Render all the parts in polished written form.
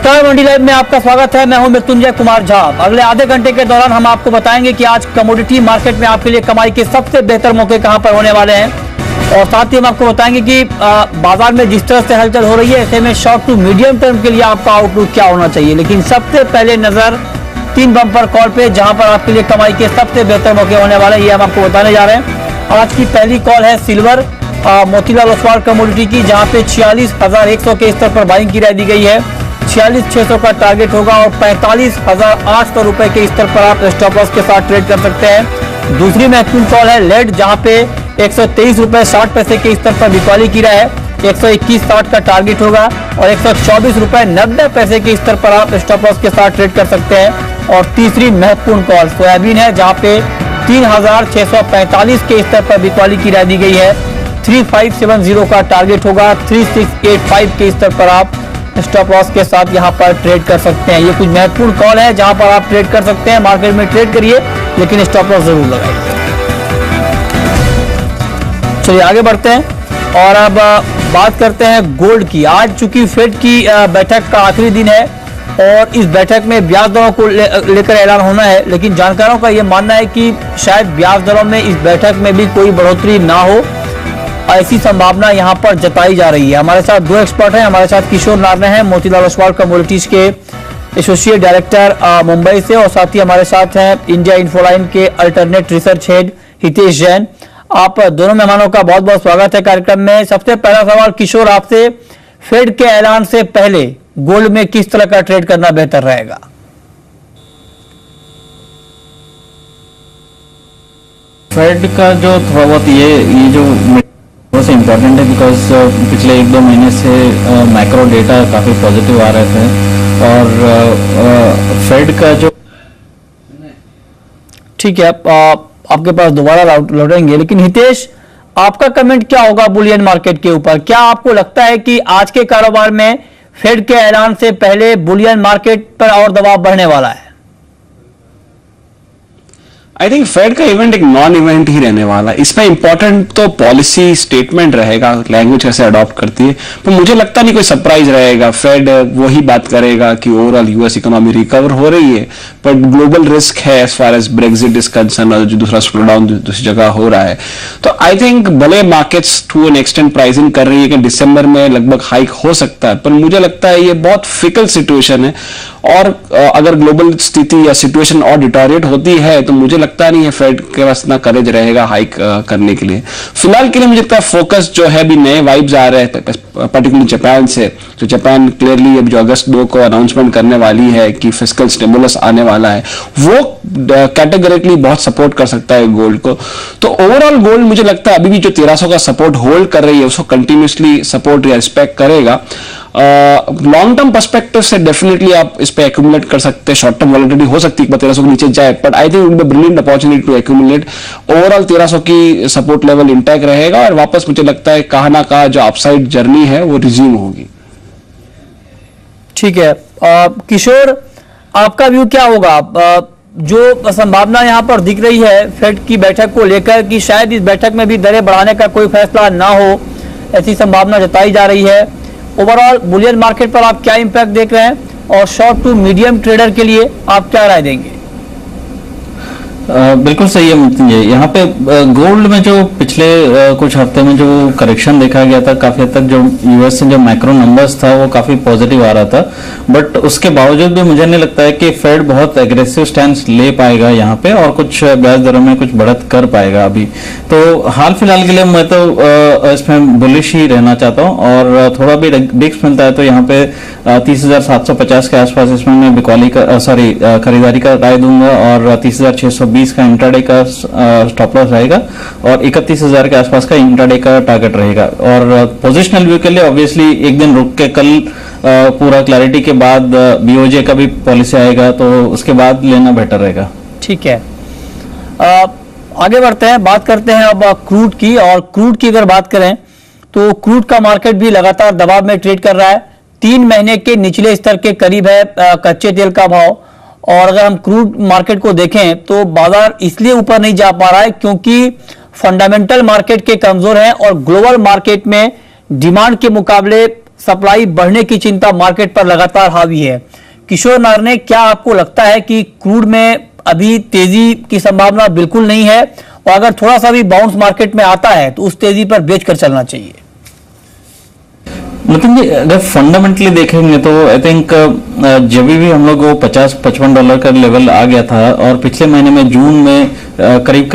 नमस्कार, मंडी लाइव में आपका स्वागत है। मैं हूं मृत्युंजय कुमार झा। अगले आधे घंटे के दौरान हम आपको बताएंगे कि आज कमोडिटी मार्केट में आपके लिए कमाई के सबसे बेहतर मौके कहां पर होने वाले हैं, और साथ ही हम आपको बताएंगे कि बाजार में जिस तरह से हलचल हो रही है ऐसे में शॉर्ट टू मीडियम टर्म के लिए आपका आउटलुक क्या होना चाहिए। लेकिन सबसे पहले नजर 3 बम्पर कॉल पे, जहां पर आपके लिए कमाई के सबसे बेहतर मौके होने वाले हैं, ये हम आपको बताने जा रहे हैं। आज की पहली कॉल है सिल्वर मोतीलाल ओसवाल कमोडिटी की, जहां पे 46,100 के स्तर पर बाइंग की राय दी गई है। 46,600 का टारगेट होगा और 45,800 रुपए के स्तर पर आप स्टॉप लॉस के साथ ट्रेड कर सकते हैं। दूसरी महत्वपूर्ण कॉल है लेड, जहां पे 123 रुपए 60 पैसे के स्तर पर बिकवाली की रहा है। 121.60 का टारगेट होगा और 124 रुपए 90 पैसे के स्तर पर आप स्टॉप लॉस के साथ ट्रेड कर सकते हैं। और तीसरी महत्वपूर्ण कॉल सोयाबीन है, जहां पे 3,645 के स्तर पर बिकवाली की राय दी गई है। 3570 का टारगेट होगा। 3685 के स्तर पर आप स्टॉप लॉस के साथ यहां पर ट्रेड कर सकते हैं। ये कुछ महत्वपूर्ण कॉल है जहां पर आप ट्रेड कर सकते हैं। मार्केट में ट्रेड करिए लेकिन स्टॉप लॉस जरूर लगाइए। चलिए आगे बढ़ते हैं और अब बात करते हैं गोल्ड की। आज चूंकि फेड की बैठक का आखिरी दिन है और इस बैठक में ब्याज दरों को लेकर ऐलान होना है, लेकिन जानकारों का यह मानना है कि शायद ब्याज दरों में इस बैठक में भी कोई बढ़ोतरी ना हो, ऐसी संभावना यहां पर जताई जा रही है। हमारे साथ 2 एक्सपर्ट हैं। हमारे साथ किशोर नारने हैं, मोतीलाल ओसवाल कमोडिटीज के एसोसिएट डायरेक्टर मुंबई से, और साथ ही हमारे साथ हैं इंडिया इन्फोलाइन के alternate research head Hitesh Jain. आप दोनों मेहमानों का बहुत बहुत स्वागत है कार्यक्रम में। सबसे पहला सवाल किशोर आपसे, फेड के ऐलान से पहले गोल्ड में किस तरह का ट्रेड करना बेहतर रहेगा? फेड का जो थोड़ा बहुत ये जो बहुत इम्पोर्टेंट है, बिकॉज पिछले 1-2 महीने से मैक्रो डेटा काफ़ी पॉजिटिव आ रहे थे और फेड का जो ठीक है, आपके पास दोबारा लौटेंगे, लेकिन हितेश आपका कमेंट क्या होगा बुलियन मार्केट के ऊपर? क्या आपको लगता है कि आज के कारोबार में फेड के ऐलान से पहले बुलियन मार्केट पर और दबाव बढ़ने वाला है? आई थिंक फेड का इवेंट एक नॉन इवेंट ही रहने वाला है। इसमें इंपॉर्टेंट तो पॉलिसी स्टेटमेंट रहेगा, लैंग्वेज कैसे अडॉप्ट करती है, पर मुझे लगता नहीं कोई सरप्राइज रहेगा। फेड वही बात करेगा कि ओवरऑल यूएस इकोनॉमी रिकवर हो रही है, पर ग्लोबल रिस्क है as far as Brexit is concern, और जो दूसरा स्लो डाउन दूसरी जगह हो रहा है। तो आई थिंक भले markets to an extent pricing कर रही है कि दिसंबर में लगभग हाइक हो सकता है, पर मुझे लगता है ये बहुत फिकल सिचुएशन है, और अगर ग्लोबल स्थिति या सिचुएशन और डिटोरिएट होती है तो मुझे लगता नहीं है फेड के पास इतना करेज रहेगा हाइक करने के लिए। फिलहाल के लिए मुझे लगता है फोकस जो है, भी नए वाइब्स आ रहे हैं पर्टिकुलरली जापान से। तो जापान क्लियरली अब जो अगस्त 2 को अनाउंसमेंट करने वाली है कि फिस्कल स्टिमुलस आने वाला है, वो कैटेगोरिकली बहुत सपोर्ट कर सकता है गोल्ड को। तो ओवरऑल गोल्ड मुझे लगता है अभी भी जो 1300 का सपोर्ट होल्ड कर रही है उसको कंटिन्यूसली सपोर्ट या रिस्पेक्ट करेगा। लॉन्ग टर्म पर्सपेक्टिव से डेफिनेटली आप इस पे एक्यूमुलेट कर सकते हैं। शॉर्ट टर्म वॉलेटिलिटी हो सकती है 1300 के नीचे जाए, but I think it brilliant opportunity to accumulate. Overall 1300 की सपोर्ट लेवल इंटैक्ट रहेगा और वापस मुझे लगता है कहा ना कहा जो अपसाइड जर्नी है वो रिज्यूम होगी। ठीक है, किशोर आपका व्यू क्या होगा? जो संभावना यहां पर दिख रही है फेड की बैठक को लेकर कि शायद इस बैठक में भी दरें बढ़ाने का कोई फैसला ना हो, ऐसी संभावना जताई जा रही है। ओवरऑल बुलियन मार्केट पर आप क्या इंपैक्ट देख रहे हैं, और शॉर्ट टू मीडियम ट्रेडर के लिए आप क्या राय देंगे? बिल्कुल सही है मुझे। यहाँ पे गोल्ड में जो पिछले कुछ हफ्ते में जो करेक्शन देखा गया था, काफी हद तक जो यूएस से जो मैक्रो नंबर्स था वो काफी पॉजिटिव आ रहा था, बट उसके बावजूद भी मुझे नहीं लगता है कि फेड बहुत एग्रेसिव स्टैंड ले पाएगा यहाँ पे और कुछ ब्याज दरों में कुछ बढ़त कर पाएगा अभी। तो हाल फिलहाल के लिए मैं तो इसमें बुलिश ही रहना चाहता हूँ, और थोड़ा भी डिक्स मिलता है तो यहाँ पे 30,750 के आसपास इसमें मैं बिकवाली का खरीदारी का राय दूंगा, और 30,620 का इंट्राडे का स्टॉप लॉस रहेगा, और 31,000 के आसपास का इंट्राडे का टारगेट रहेगा। और पोजिशनल व्यू के लिए ऑब्वियसली एक दिन रुक के कल पूरा क्लैरिटी के बाद बीओजे का भी पॉलिसी आएगा, तो उसके बाद लेना बेटर रहेगा। ठीक है, आगे बढ़ते हैं, बात करते हैं अब क्रूड की। और क्रूड की अगर बात करें तो क्रूड का मार्केट भी लगातार दबाव में ट्रेड कर रहा है। 3 महीने के निचले स्तर के करीब है कच्चे तेल का भाव, और अगर हम क्रूड मार्केट को देखें तो बाजार इसलिए ऊपर नहीं जा पा रहा है क्योंकि फंडामेंटल मार्केट के कमजोर हैं और ग्लोबल मार्केट में डिमांड के मुकाबले सप्लाई बढ़ने की चिंता मार्केट पर लगातार हावी है। किशोर नारने, क्या आपको लगता है कि क्रूड में अभी तेजी की संभावना बिल्कुल नहीं है, और अगर थोड़ा सा भी बाउंस मार्केट में आता है तो उस तेजी पर बेच कर चलना चाहिए? लेकिन जी अगर फंडामेंटली देखेंगे तो आई थिंक जब भी हम लोग वो $50-55 का लेवल आ गया था, और पिछले महीने में जून में करीब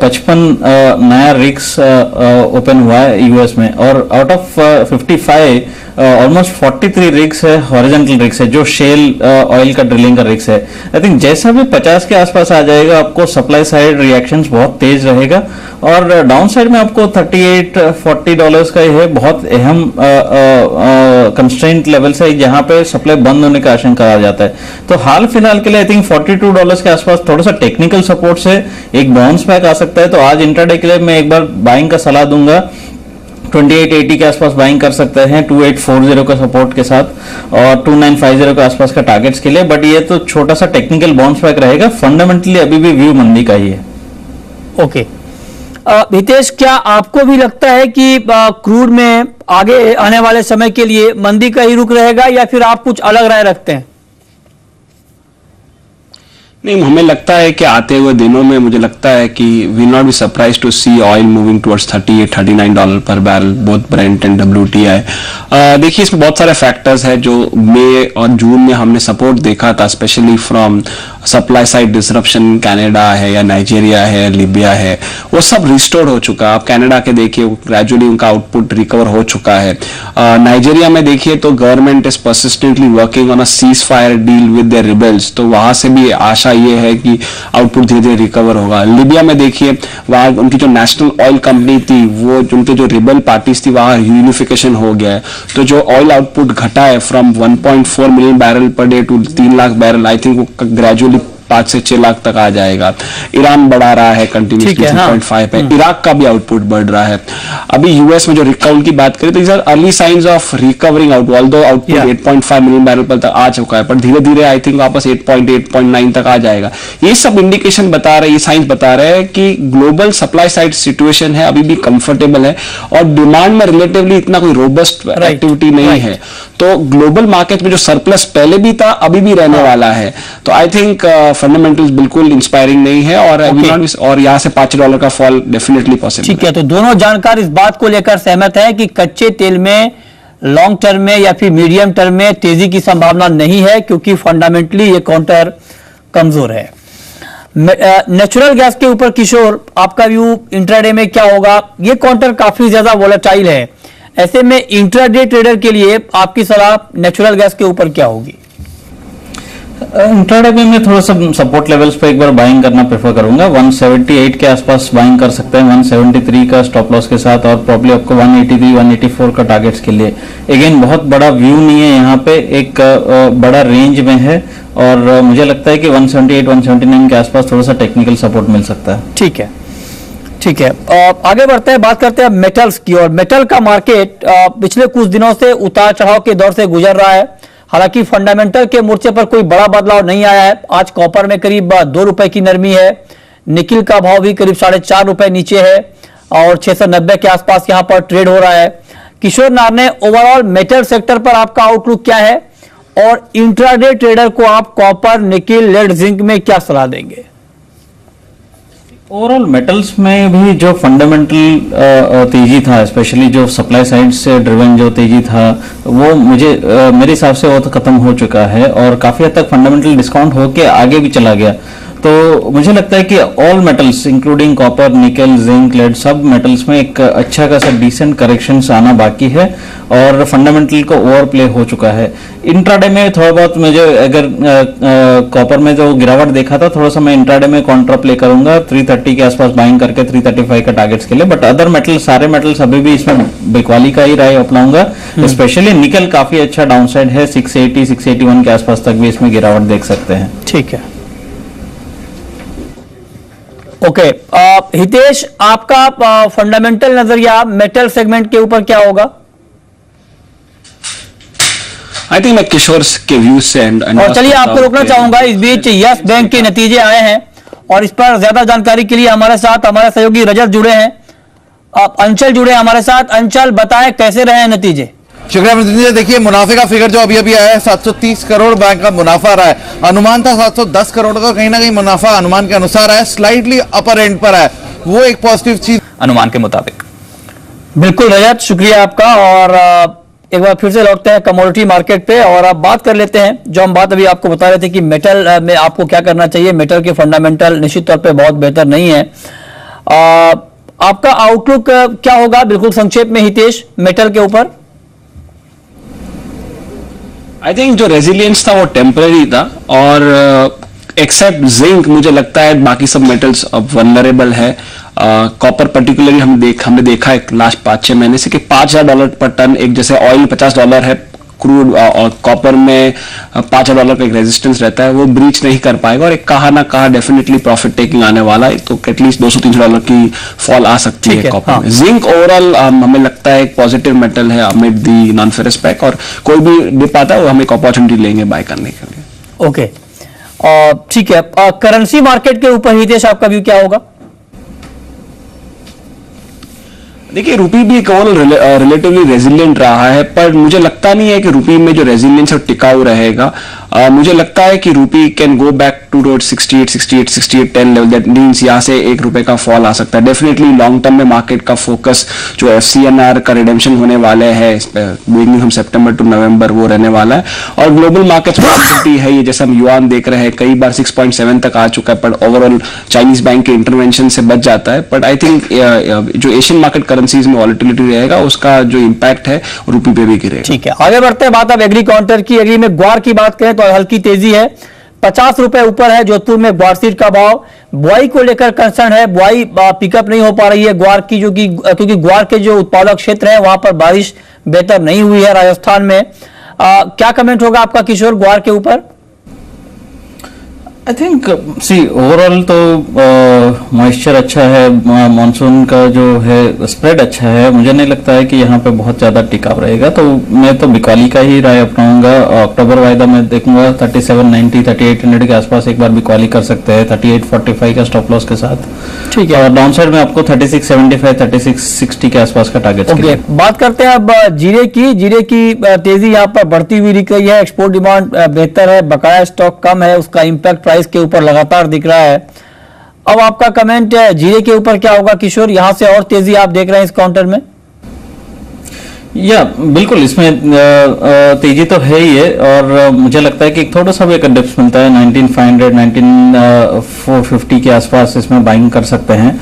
55 नया रिग्स ओपन हुआ है यूएस में, और आउट ऑफ 55 ऑलमोस्ट 43 रिग्स है हॉरिजॉन्टल रिग्स है, जो शेल ऑयल का ड्रिलिंग का रिग्स है। आई थिंक जैसा भी 50 के आसपास आ जाएगा, आपको सप्लाई साइड रिएक्शंस बहुत तेज रहेगा, और डाउन साइड में आपको $38-40 का यह बहुत अहम कंस्ट्रेंट लेवल्स है जहां पे सप्लाई बंद होने का आशंका आ जाता है। तो हाल फिलहाल के लिए आई थिंक $42 के आसपास थोड़ा सा टेक्निकल सपोर्ट से एक बाउंस बैक आ सकता है। तो आज इंट्राडे के लिए मैं एक बार बाइंग का सलाह दूंगा, 2880 के आसपास बाइंग कर सकते हैं 2840 का सपोर्ट के साथ, और 2950 के आसपास का टारगेट्स के लिए। बट ये तो छोटा सा टेक्निकल बाउंस बैक रहेगा, फंडामेंटली अभी भी व्यू मंदी का ही है। ओके हितेश, क्या आपको भी लगता है कि क्रूड में आगे आने वाले समय के लिए मंदी का ही रुख रहेगा, या फिर आप कुछ अलग राय रखते हैं? नहीं, हमें लगता है कि आते हुए दिनों में मुझे लगता है कि we not be surprise to see oil moving towards $38-39 per barrel, both Brent and WTI। देखिए इसमें बहुत सारे फैक्टर्स हैं जो मई और जून में हमने सपोर्ट देखा था, specially from supply side disruption, Canada है या नाइजीरिया है, लीबिया है, वो सब रिस्टोर हो चुका है। आप कनाडा के देखिए ग्रेजुअली उनका आउटपुट रिकवर हो चुका है। नाइजीरिया में देखिए तो government is persistently working on a cease fire deal with their rebels, तो वहां से भी आशा ये है कि आउटपुट धीरे धीरे रिकवर होगा। लीबिया में देखिए वहां उनकी जो नेशनल ऑयल कंपनी थी, वो उनके जो रिबेल पार्टीज थी, वहां यूनिफिकेशन हो गया है, तो जो ऑयल आउटपुट घटा है from 1.4 million barrel per day to 3 lakh barrel, I think वो ग्रेजुअली 5 से 6 लाख तक आ जाएगा। ईरान बढ़ा रहा है कंटिन्यूसली 3.5 पे, इराक का भी आउटपुट बढ़ रहा है। अभी यूएस में जो रिकवरी की बात करें तो is early signs of recovering out, although output 8.5 million barrel पर तक आ चुका है, पर धीरे धीरे आई थिंक वापस 8.9 तक आ जाएगा। ये सब इंडिकेशन बता रहे, ये साइंस बता रहे हैं कि ग्लोबल सप्लाई साइड सिचुएशन है अभी भी कंफर्टेबल है, और डिमांड में रिलेटिवली इतना कोई रोबस्ट एक्टिविटी नहीं है। तो ग्लोबल मार्केट में जो सरप्लस पहले भी था अभी भी रहने वाला है। तो आई थिंक फंडामेंटल्स बिल्कुल इंस्पायरिंग नहीं है, और और यहाँ से $5 का फॉल डेफिनेटली पॉसिबल। ठीक है, तो दोनों जानकार इस बात को लेकर सहमत है कि कच्चे तेल में लॉन्ग टर्म में या फिर मीडियम टर्म में तेजी की संभावना नहीं है, क्योंकि फंडामेंटली ये काउंटर कमजोर है। नेचुरल गैस के ऊपर किशोर, आपका व्यू इंट्राडे में क्या होगा? ये काउंटर काफी ज्यादा वोलेटाइल है, ऐसे में इंट्राडे ट्रेडर के लिए आपकी सलाह नेचुरल गैस के ऊपर क्या होगी? इंट्राडे में मैं थोड़ा सा सपोर्ट लेवल्स पे एक बार बाइंग करना प्रेफर करूंगा। 178 के आसपास बाइंग कर सकते हैं, 173 का स्टॉप लॉस के साथ, और प्रॉब्ली आपको 183 184 का टारगेट्स के लिए। अगेन बहुत बड़ा व्यू नहीं है यहाँ पे, एक बड़ा रेंज में है, और मुझे लगता है कि 178 179 के आसपास थोड़ा सा टेक्निकल सपोर्ट मिल सकता है। ठीक है, ठीक है। आगे बढ़ते हैं, बात करते हैं मेटल्स की। और मेटल का मार्केट पिछले कुछ दिनों से उतार चढ़ाव के दौर से गुजर रहा है। हालांकि फंडामेंटल के मोर्चे पर कोई बड़ा बदलाव नहीं आया है। आज कॉपर में करीब ₹2 की नरमी है, निकिल का भाव भी करीब ₹4.5 नीचे है, और 690 के आसपास यहां पर ट्रेड हो रहा है। किशोर नारने, ओवरऑल मेटल सेक्टर पर आपका आउटलुक क्या है, और इंट्राडे ट्रेडर को आप कॉपर, निकिल, लेड, जिंक में क्या सलाह देंगे? ओवरऑल मेटल्स में भी जो फंडामेंटल तेजी था, स्पेशली जो सप्लाई साइड से ड्रिवन जो तेजी था, वो मेरे हिसाब से वो तो खत्म हो चुका है, और काफी हद तक फंडामेंटल डिस्काउंट होके आगे भी चला गया। तो मुझे लगता है कि ऑल मेटल्स इंक्लूडिंग कॉपर, निकल, जिंक, लेड, सब मेटल्स में एक अच्छा खासा डिसेंट करेक्शंस आना बाकी है, और फंडामेंटल को ओवरप्ले हो चुका है। इंट्राडे में थोड़ा बहुत मुझे अगर कॉपर में जो गिरावट देखा था, थोड़ा सा मैं इंट्राडे में कॉन्ट्रा प्ले करूंगा 330 के आसपास बाइंग करके 335 का टारगेट्स के लिए। बट अदर मेटल, सारे मेटल्स अभी भी इसमें बिकवाली का ही राय अपनाऊंगा। स्पेशली निकल काफी अच्छा डाउनसाइड है, 680 681 के आसपास तक भी इसमें गिरावट देख सकते हैं। ठीक है, ओके। हितेश, आपका फंडामेंटल नजरिया मेटल सेगमेंट के ऊपर क्या होगा? आई थिंक मैं किशोर के व्यूज से और चलिए आपको रोकना चाहूंगा, इस बीच यस बैंक के नतीजे आए हैं, और इस पर ज्यादा जानकारी के लिए हमारे साथ हमारे सहयोगी रजत जुड़े हैं, अंचल जुड़े हैं हमारे साथ। अंचल, बताएं कैसे रहे हैं नतीजे? शुक्रिया प्रतिनिधि जी। देखिए मुनाफे का फिगर जो अभी अभी आया है 730 करोड़ बैंक का मुनाफा रहा है। अनुमान था 710 करोड़ का, कहीं ना कहीं मुनाफा अनुमान के अनुसार है, स्लाइटली अपर एंड पर है, वो एक पॉजिटिव चीज अनुमान के मुताबिक। बिल्कुल रजत, शुक्रिया आपका। और एक बार फिर से लौटते हैं कमोडिटी मार्केट पे और अब बात कर लेते हैं जो हम बात अभी आपको बता रहे थे कि मेटल में आपको क्या करना चाहिए। मेटल के फंडामेंटल निश्चित तौर पे बहुत बेहतर नहीं है। आपका आउटलुक क्या होगा बिल्कुल संक्षेप में हितेश मेटल के ऊपर? आई थिंक जो रेजिलियंस था वो टेम्पररी था और एक्सेप्ट जिंक मुझे लगता है बाकी सब मेटल्स अब वनरेबल है। कॉपर पर्टिकुलरली हमने देखा है लास्ट 5-6 महीने से कि $5,000 पर टन, एक जैसे ऑयल $50 है क्रूड और कॉपर में $5,000 का एक रेजिस्टेंस रहता है, वो ब्रीच नहीं कर पाएगा और एक कहा ना कहा डेफिनेटली प्रॉफिट टेकिंग आने वाला है, तो एटलीस्ट $200-300 की फॉल आ सकती है कॉपर में। जिंक ओवरऑल हमें लगता है एक पॉजिटिव मेटल है amid the non ferrous pack, और कोई भी डिप आता है वो हम एक अपॉर्चुनिटी लेंगे बाय करने के लिए। ओके, ठीक है। करेंसी मार्केट के ऊपर हितेश आपका व्यू क्या होगा? देखिए रुपी भी एक ओवरऑल रिलेटिवली रेजिलिएंट रहा है, पर मुझे लगता नहीं है कि रुपी में जो रेजिलियंस और टिकाऊ रहेगा। मुझे लगता है कि rupee can go back to road 68 level, that means यहाँ से ₹1 का फॉल आ सकता है। डेफिनेटली लॉन्ग टर्म में मार्केट का फोकस जो FCNR का रिडेम्पशन होने वाले है बिगिनिंग हम सितंबर टू नवंबर वो रहने वाला है, और ग्लोबल मार्केट्स में एक्टिविटी है ये, जैसे हम युआन देख रहे हैं कई बार 6.7 तक आ चुका है, पर ओवरऑल चाइनीज बैंक के इंटरवेंशन से बच जाता है। बट आई थिंक जो एशियन मार्केट करेंसीज में वॉलेटिलिटी रहेगा उसका जो इम्पैक्ट है रुपी पे भी गिरेगा। ठीक है, आगे बढ़ते हैं। बात अब एग्री काउंटर की। एग्री में ग्वार की बात करें तो हल्की तेजी है, ₹50 ऊपर है जोधपुर में ग्वार सीड का भाव। बुआई को लेकर कंसर्न है, बुआई पिकअप नहीं हो पा रही है ग्वार की, जो कि क्योंकि ग्वार के जो उत्पादक क्षेत्र है वहां पर बारिश बेहतर नहीं हुई है राजस्थान में। क्या कमेंट होगा आपका किशोर ग्वार के ऊपर? आई थिंक सी ओवरऑल तो मॉइस्चर अच्छा है, मानसून का जो है स्प्रेड अच्छा है, मुझे नहीं लगता है कि यहाँ पे बहुत ज्यादा टिकाव रहेगा, तो मैं तो बिकवाली का ही राय अपनाऊंगा। अक्टूबर वायदा में देखूंगा 3790 3800 के आसपास एक बार बिकवाली कर सकते हैं 3845 का स्टॉप लॉस के साथ। ठीक है, और डाउन साइड में आपको 3675 3660 के आसपास का टारगेट। ओके, बात करते हैं अब जीरे की। जीरे की तेजी यहाँ पर बढ़ती हुई दिख रही है, एक्सपोर्ट डिमांड बेहतर है, बकाया स्टॉक कम है, उसका इंपैक्ट प्राइस के ऊपर लगातार दिख रहा है। अब आपका कमेंट जीरे के ऊपर क्या होगा किशोर? यहां से और तेजी आप देख रहे हैं इस काउंटर में? या बिल्कुल, इसमें तेजी तो है ही है, और मुझे लगता है कि थोड़ा सा भी अगर डिप्स मिलता है 19500 19450 के आसपास इसमें बाइंग कर सकते हैं।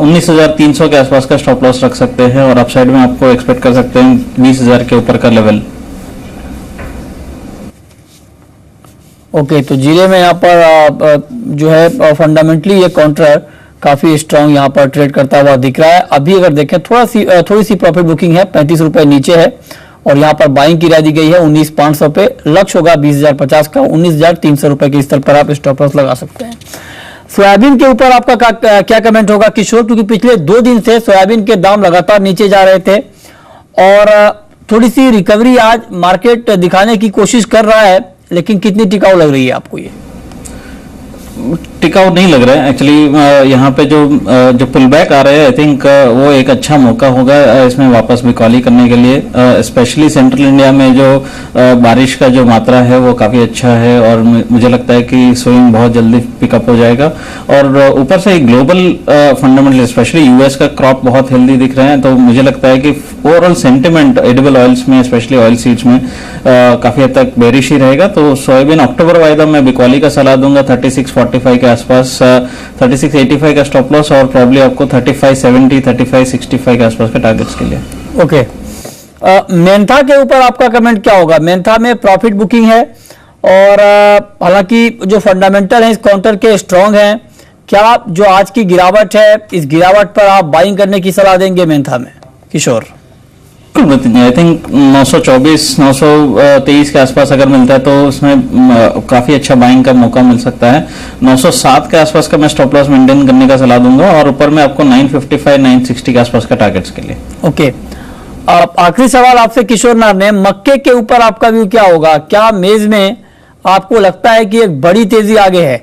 19300 के आसपास का स्टॉप लॉस रख सकते हैं, और अपसाइड में आपको एक्सपेक्ट कर सकते हैं 20000 के ऊपर का लेवल। ओके, तो जीरे में यहाँ पर जो है फंडामेंटली ये काउंटर काफी स्ट्रांग यहाँ पर ट्रेड करता हुआ दिख रहा है। अभी अगर देखें थोड़ी सी प्रॉफिट बुकिंग है, ₹35 नीचे है, और यहाँ पर बाइंग की राय दी गई है 19,500 पे। लक्ष्य होगा 20,050 का, ₹19,300 के स्तर पर आप स्टॉप लॉस लगा सकते हैं। सोयाबीन के ऊपर आपका क्या कमेंट होगा किशोर? क्योंकि पिछले 2 दिन से सोयाबीन के दाम लगातार नीचे जा रहे थे और थोड़ी सी रिकवरी आज मार्केट दिखाने की कोशिश कर रहा है, लेकिन कितनी टिकाऊ लग रही है आपको? ये टिकाऊ नहीं लग रहा है एक्चुअली। यहाँ पे जो पुल बैक आ रहे हैं, आई थिंक वो एक अच्छा मौका होगा इसमें वापस बिकॉली करने के लिए। स्पेशली सेंट्रल इंडिया में जो बारिश का जो मात्रा है वो काफी अच्छा है, और मुझे लगता है कि सोइंग बहुत जल्दी पिकअप हो जाएगा। और ऊपर से ग्लोबल फंडामेंटल स्पेशली यूएस का क्रॉप बहुत हेल्दी दिख रहे हैं, तो मुझे लगता है कि ओवरऑल सेंटिमेंट एडिबल ऑयल्स में स्पेशली ऑयल सीड्स में काफी हद तक बेरिश ही रहेगा। तो सोयाबीन अक्टूबर वायदा में बिकॉली का सलाह दूंगा 3645 के आसपास, 3685 का स्टॉप लॉस, और प्रॉब्ली आपको 3570 3565 के आसपास के टारगेट्स के लिए। ओके, मेंथा के ऊपर आपका कमेंट क्या होगा? मेंथा में प्रॉफिट बुकिंग है, और हालांकि जो फंडामेंटल है इस काउंटर के स्ट्रांग हैं। क्या जो आज की गिरावट है, इस गिरावट पर आप बाइंग करने की सलाह देंगे मेंथा में किशोर? आई थिंक 924 923 के आसपास अगर मिलता है तो उसमें काफी अच्छा बाइंग का मौका मिल सकता है। 907 के आसपास का मैं स्टॉप लॉस मेंटेन करने का सलाह दूंगा, और ऊपर में आपको 955 960 के आसपास का टारगेट्स के लिए। ओके, आखिरी सवाल आपसे किशोर नार ने, मक्के के ऊपर आपका व्यू क्या होगा? क्या मेज में आपको लगता है कि एक बड़ी तेजी आगे है?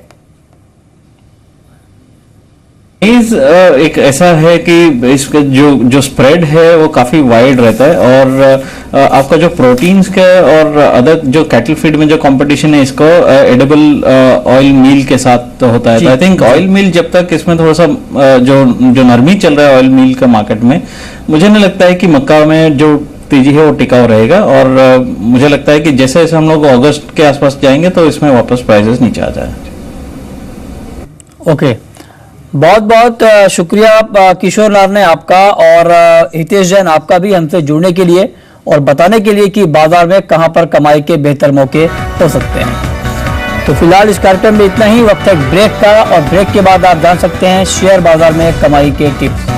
एक ऐसा है कि इसका जो स्प्रेड है वो काफी वाइड रहता है, और आपका जो प्रोटीन्स का और अदर जो कैटल फीड में जो कंपटीशन है इसको एडिबल ऑयल मील के साथ होता है। आई थिंक ऑयल मील जब तक इसमें थोड़ा सा जो नरमी चल रहा है ऑयल मील का मार्केट में, मुझे नहीं लगता है कि मक्का में जो तेजी है वो टिकाऊ रहेगा, और मुझे लगता है कि जैसे जैसे हम लोग अगस्त के आसपास जाएंगे तो इसमें वापस प्राइसेस नीचे आ जाए। ओके, बहुत बहुत शुक्रिया किशोर लाल ने आपका, और हितेश जैन आपका भी हमसे जुड़ने के लिए और बताने के लिए कि बाजार में कहां पर कमाई के बेहतर मौके हो सकते हैं। तो फिलहाल इस कार्यक्रम में इतना ही। वक्त है ब्रेक का, और ब्रेक के बाद आप जान सकते हैं शेयर बाजार में कमाई के टिप्स।